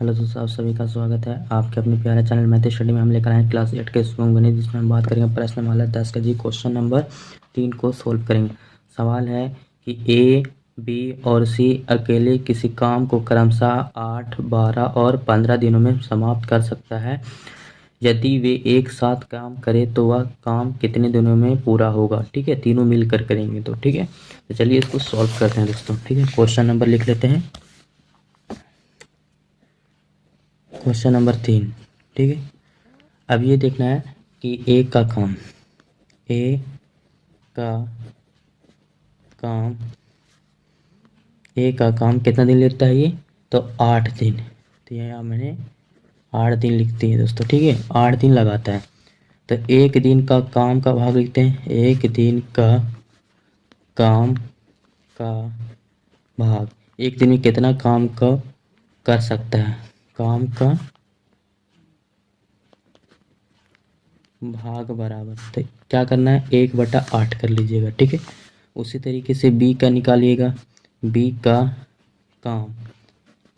Hello दोस्तों, आप सभी का स्वागत है आपके अपने प्यारे चैनल मैथ स्टडी में। हम लेकर आए क्लास 8 के स्कूल गणित, जिसमें हम बात करेंगे प्रश्न माला 10 का जी क्वेश्चन नंबर 3 को सोल्व करेंगे। सवाल है कि ए, बी और सी अकेले किसी काम को क्रमशः 8, 12 और 15 दिनों में समाप्त कर सकता है। यदि वे एक साथ काम करें तो वह काम कितने दिनों में पूरा होगा। ठीक है, तीनों मिलकर करेंगे तो ठीक है। तो चलिए इसको सॉल्व करते हैं दोस्तों। ठीक है, क्वेश्चन नंबर लिख लेते हैं। Question number 3। ठीक है, अब ये देखना है कि ए का काम कितना दिन लेता है ये, तो 8 दिन। तो यहाँ मैंने 8 दिन लिखती है दोस्तों। ठीक है, 8 दिन लगाता है। तो एक दिन का काम का भाग लिखते हैं। एक दिन का काम का भाग, एक दिन में कितना काम का कर सकता है, काम का भाग बराबर, तो क्या करना है 1/8 कर लीजिएगा। ठीक है, उसी तरीके से बी का निकालिएगा। बी का काम,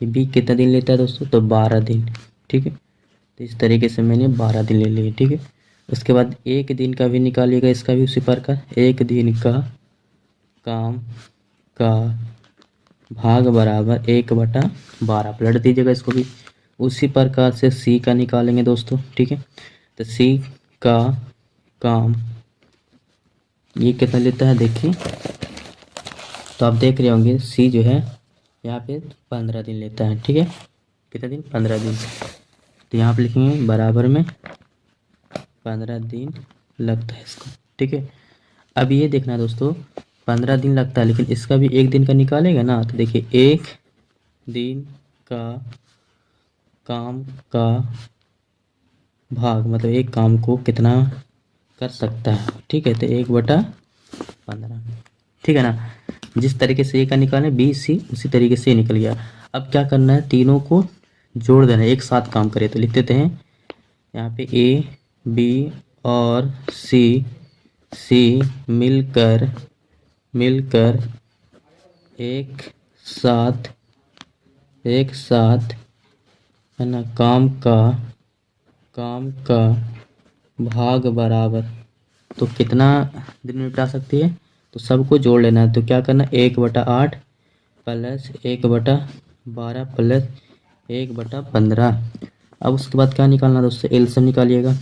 बी कितना दिन लेता है दोस्तों, तो 12 दिन। ठीक है, तो इस तरीके से मैंने 12 दिन ले लिए। ठीक है, उसके बाद एक दिन का भी निकालिएगा, इसका भी उसी प्रकार। एक दिन का काम का भाग बराबर 1/12, पलट दीजिएगा इसको भी। उसी प्रकार से सी का निकालेंगे दोस्तों। ठीक है, तो सी का काम ये कितना लेता है देखिए, तो आप देख रहे होंगे सी जो है यहाँ पे 15 दिन लेता है। ठीक है, कितना दिन, 15 दिन। तो यहाँ पे लिखेंगे बराबर में 15 दिन लगता है इसको। ठीक है, अब ये देखना है दोस्तों, 15 दिन लगता है, लेकिन इसका भी एक दिन का निकालेगा ना। तो देखिए एक दिन का काम का भाग, मतलब एक काम को कितना कर सकता है। ठीक है, तो 1/15। ठीक है ना, जिस तरीके से ए का निकाले बी सी, उसी तरीके से निकल गया। अब क्या करना है, तीनों को जोड़ देना है, एक साथ काम करे। तो लिख देते हैं यहाँ पे ए, बी और सी मिलकर एक साथ है ना काम का भाग बराबर, तो कितना दिन में निपटा सकती है, तो सबको जोड़ लेना है। तो क्या करना है 1/8 प्लस 1/12 प्लस 1/15। अब उसके बाद क्या निकालना दोस्तों, एलसीएम निकालिएगा।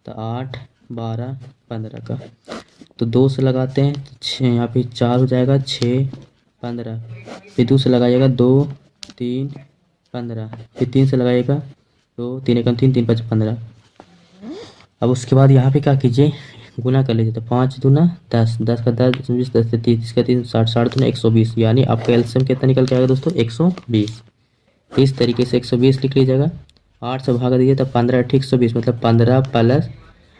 तो 8, 12, 15 का तो 2 से लगाते हैं तो 6, यहाँ पे 4 हो जाएगा, 6, 15। फिर 2 से लगाइएगा, 2, 3, 15। फिर 3 से लगाइएगा, 2, 3 एकम 3, 3 5 15। अब उसके बाद यहाँ पे क्या कीजिए, गुना कर लीजिए। तो 5 दूना 10, 10 का 10, 20, 10 से 30 का 3, 60, 60 दूना 120, यानी आपका एलसीएम कितना निकल के आएगा दोस्तों, 120। इस तरीके से 120 लिख लीजिएगा। 8 से भाग दीजिए तो 15 × 120, मतलब 15 प्लस,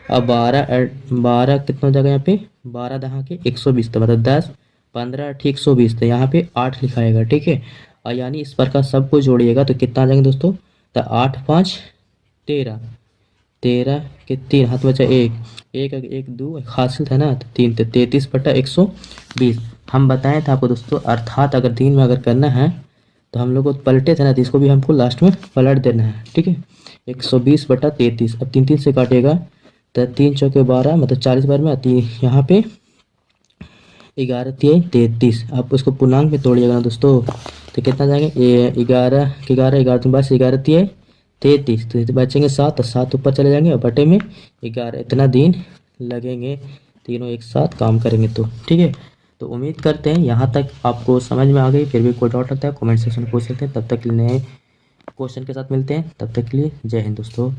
अब 12 कितना हो जाएगा यहाँ पे, 12 दहा के 120, तो मतलब 10, 15 × 120, तो यहाँ पे 8 लिखाएगा। ठीक है, और यानी इस प्रकार सबको जोड़िएगा तो कितना आ जाएंगे दोस्तों, तो 8, 5, 13, 13 के 3 हाथ बचा 1, 1 2 हासिल था ना, तो 3, तो 33/120 हम बताए थे आपको दोस्तों। अर्थात अगर दिन में अगर करना है तो हम लोग को पलटे थे ना, तो इसको भी हमको लास्ट में पलट देना है। ठीक है, 120/33। अब 3 3 से काटेगा तो 3 चौके 12, मतलब 40 बार में आती है। यहाँ पे 11 तिये 33। आप उसको पूर्णांक में तोड़िएगा ना दोस्तों, तो कितना जाएंगे, 11 के 11, 11 दूनी 22, 11 तिये 33, तो बचेंगे 7, और 7 ऊपर चले जाएंगे और बटे में 11। इतना दिन लगेंगे तीनों एक साथ काम करेंगे तो। ठीक है, तो उम्मीद करते हैं यहाँ तक आपको समझ में आ गई। फिर भी कोई डाउट लगता है कमेंट सेक्शन में पूछ सकते हैं। तब तक के लिए नए क्वेश्चन के साथ मिलते हैं, तब तक के लिए जय हिंद दोस्तों।